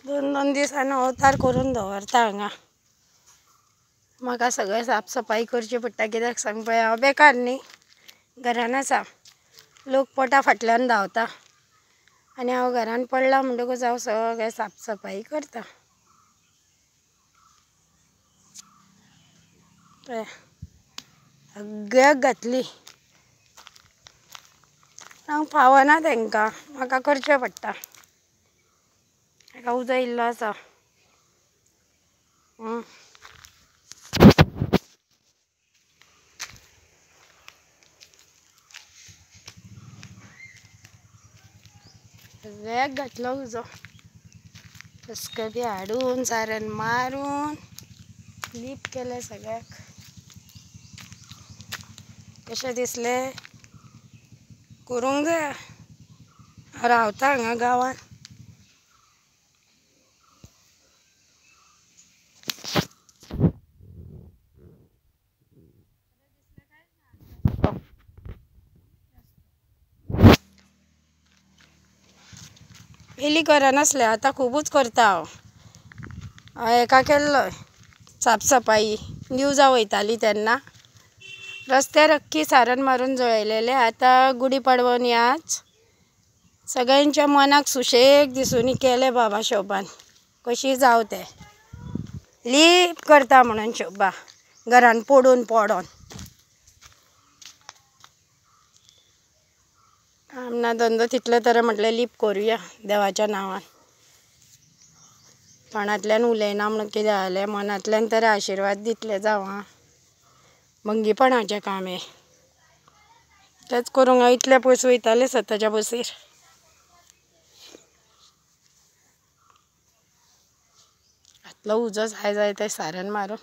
दोन दिसान अवतार करून दवरता हांगा। म्हाका सगळें साफसफाई करची पडटा, कित्याक सांग पळय हांव बेकार न्ही, घरान आसा, लोक पोटा फाटल्यान धांवता आनी हांव घरान पडलां म्हणटकूच हांव सगळें साफसफाई करता। सगळ्याक घातली, हांव फावना तांकां, म्हाका करचें पडटा, ताका उजो इल्लो आसा। सगळ्याक घातलो उजो, खसखबी हाडून सारण मारून लीप केले सगळ्याक। कशें दिसलें? करूंक जाय, हांव रावता हांगा गांवांत। पयलीं करनासलें, आतां खुबूच करता हांव। हेका केल्लोय साफसफाई, न्यूजां वयताली तेन्ना रस्त्यार अख्खी सारण मारून जळयलेलें। आतां गुडी पाडवोन आज सगळ्यांच्या मनाक सुशेग दिसूनी केलें बाबा शोभान, कशी जावं तें लीप करता म्हणून शोभा घरान पडून पडोन। आमना धंदो तितले तरी म्हटलें लीप करुया देवाच्या नांवान। तोंडांतल्यान उलयना म्हणून कितें जालें, मनांतल्यान तरी आशिर्वाद दितले जावं। भंगीपणाचें काम हें, तेंच करूंक हांव इतले पयस वयतालें स्वताच्या बसीर। घातलो उजो जाय तें सारण मारून,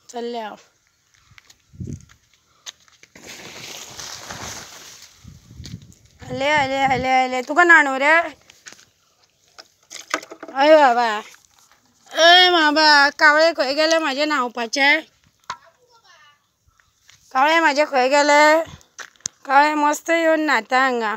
चल्लें हांव। आले तुका नाणू रे? अय बाबा, अय बाबा, कावळे खंय गेले म्हाजे न्हावपाचे? कावळे म्हाजे खंय गेले? कावळे मस्त येवन न्हाता हांगा।